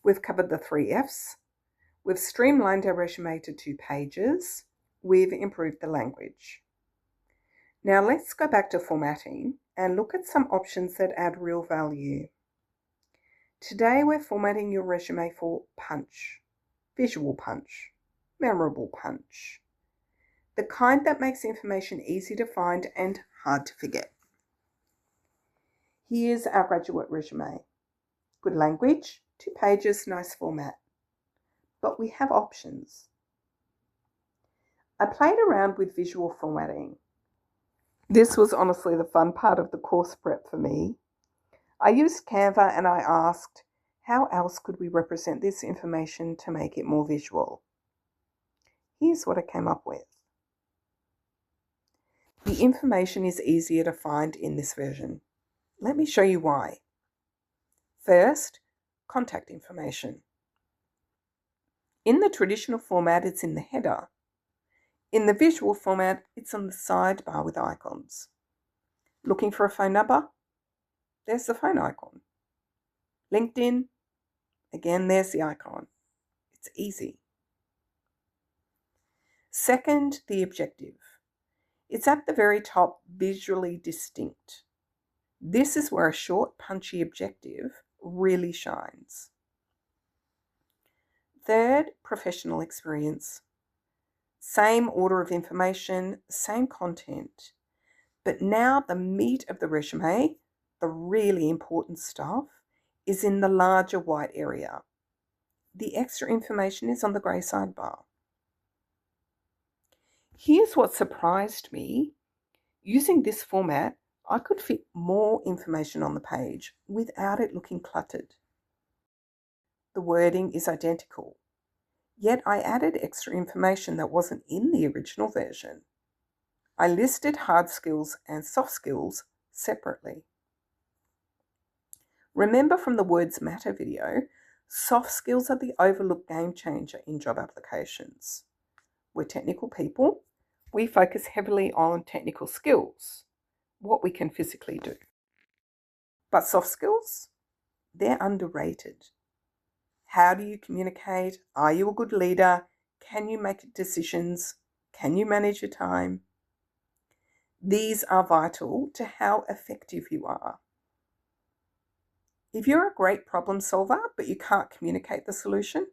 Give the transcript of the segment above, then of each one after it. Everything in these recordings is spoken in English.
We've covered the 3 F's. We've streamlined our resume to 2 pages. We've improved the language. Now let's go back to formatting and look at some options that add real value. Today we're formatting your resume for punch, visual punch, memorable punch, the kind that makes information easy to find and hard to forget. Here's our graduate resume. Good language, 2 pages, nice format. But we have options. I played around with visual formatting. This was honestly the fun part of the course prep for me. I used Canva and I asked, how else could we represent this information to make it more visual? Here's what I came up with. The information is easier to find in this version. Let me show you why. First, contact information. In the traditional format, it's in the header. In the visual format, it's on the sidebar with icons. Looking for a phone number? There's the phone icon. LinkedIn? Again, there's the icon. It's easy. Second, the objective. It's at the very top, visually distinct. This is where a short, punchy objective really shines. Third, professional experience. Same order of information, same content, but now the meat of the resume, the really important stuff, is in the larger white area. The extra information is on the grey sidebar. Here's what surprised me. Using this format, I could fit more information on the page without it looking cluttered. The wording is identical, yet I added extra information that wasn't in the original version. I listed hard skills and soft skills separately. Remember from the Words Matter video, soft skills are the overlooked game changer in job applications. We're technical people. We focus heavily on technical skills, what we can physically do. But soft skills, they're underrated. How do you communicate? Are you a good leader? Can you make decisions? Can you manage your time? These are vital to how effective you are. If you're a great problem solver, but you can't communicate the solution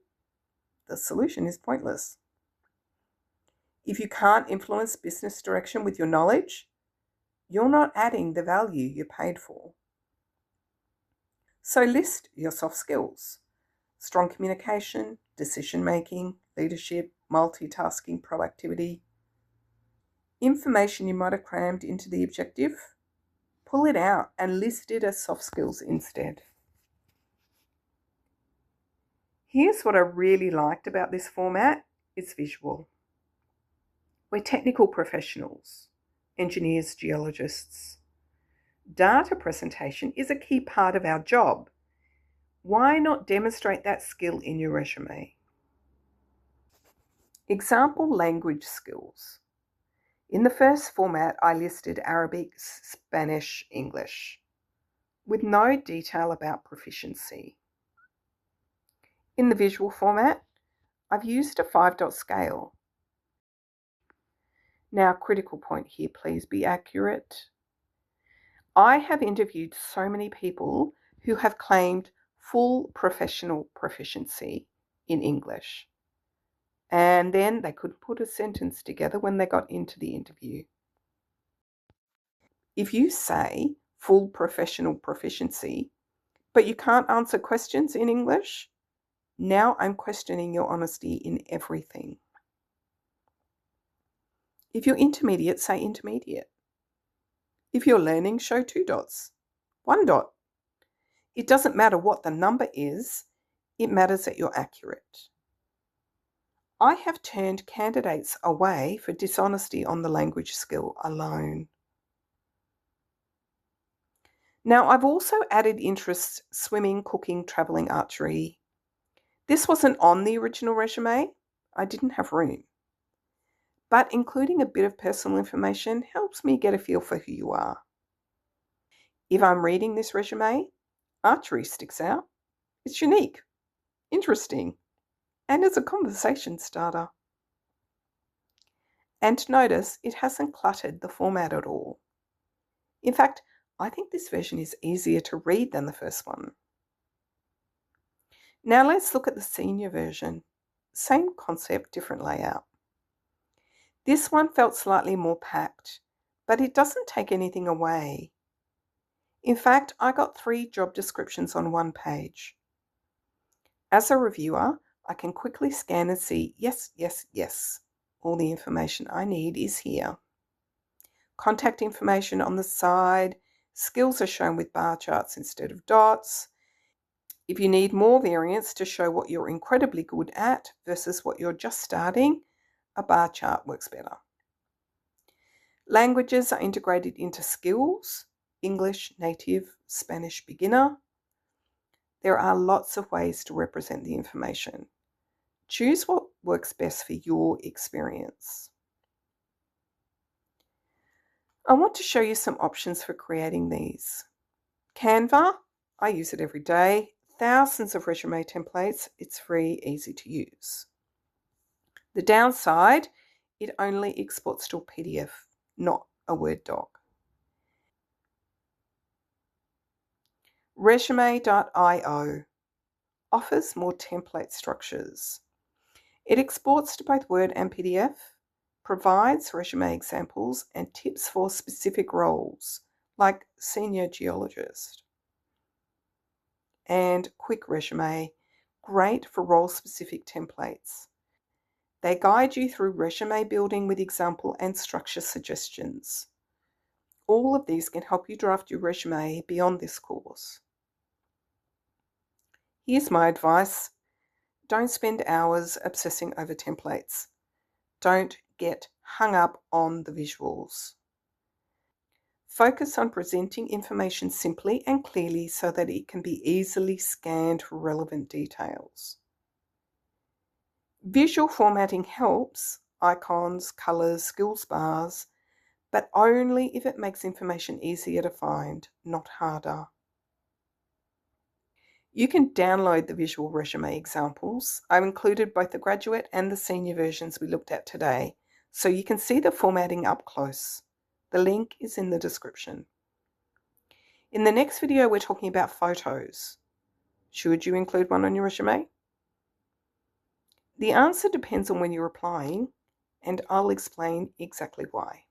is pointless. If you can't influence business direction with your knowledge, you're not adding the value you're paid for. So list your soft skills. Strong communication, decision-making, leadership, multitasking, proactivity. Information you might have crammed into the objective, pull it out and list it as soft skills instead. Here's what I really liked about this format. It's visual. We're technical professionals, engineers, geologists. Data presentation is a key part of our job. Why not demonstrate that skill in your resume? Example language skills. In the first format, I listed Arabic, Spanish, English, with no detail about proficiency. In the visual format, I've used a 5-dot scale. Now, critical point here, please be accurate. I have interviewed so many people who have claimed full professional proficiency in English, and then they couldn't put a sentence together when they got into the interview. If you say full professional proficiency, but you can't answer questions in English, now I'm questioning your honesty in everything. If you're intermediate, say intermediate. If you're learning, show 2 dots, 1 dot. It doesn't matter what the number is, it matters that you're accurate. I have turned candidates away for dishonesty on the language skill alone. Now, I've also added interests: swimming, cooking, traveling, archery. This wasn't on the original resume. I didn't have room. But including a bit of personal information helps me get a feel for who you are. If I'm reading this resume, archery sticks out. It's unique. Interesting. And as a conversation starter. And notice it hasn't cluttered the format at all. In fact, I think this version is easier to read than the first one. Now let's look at the senior version. Same concept, different layout. This one felt slightly more packed, but it doesn't take anything away. In fact, I got 3 job descriptions on one page. As a reviewer, I can quickly scan and see, yes, yes, yes, all the information I need is here. Contact information on the side, skills are shown with bar charts instead of dots. If you need more variance to show what you're incredibly good at versus what you're just starting, a bar chart works better. Languages are integrated into skills, English native, Spanish beginner. There are lots of ways to represent the information. Choose what works best for your experience. I want to show you some options for creating these. Canva, I use it every day. Thousands of resume templates. It's free, easy to use. The downside, it only exports to a PDF, not a Word doc. Resume.io offers more template structures. It exports to both Word and PDF, provides resume examples and tips for specific roles, like senior geologist. And Quick Resume, great for role-specific templates. They guide you through resume building with example and structure suggestions. All of these can help you draft your resume beyond this course. Here's my advice. Don't spend hours obsessing over templates. Don't get hung up on the visuals. Focus on presenting information simply and clearly so that it can be easily scanned for relevant details. Visual formatting helps, icons, colors, skills bars, but only if it makes information easier to find, not harder. You can download the visual resume examples. I've included both the graduate and the senior versions we looked at today, so you can see the formatting up close. The link is in the description. In the next video, we're talking about photos. Should you include one on your resume? The answer depends on when you're applying, and I'll explain exactly why.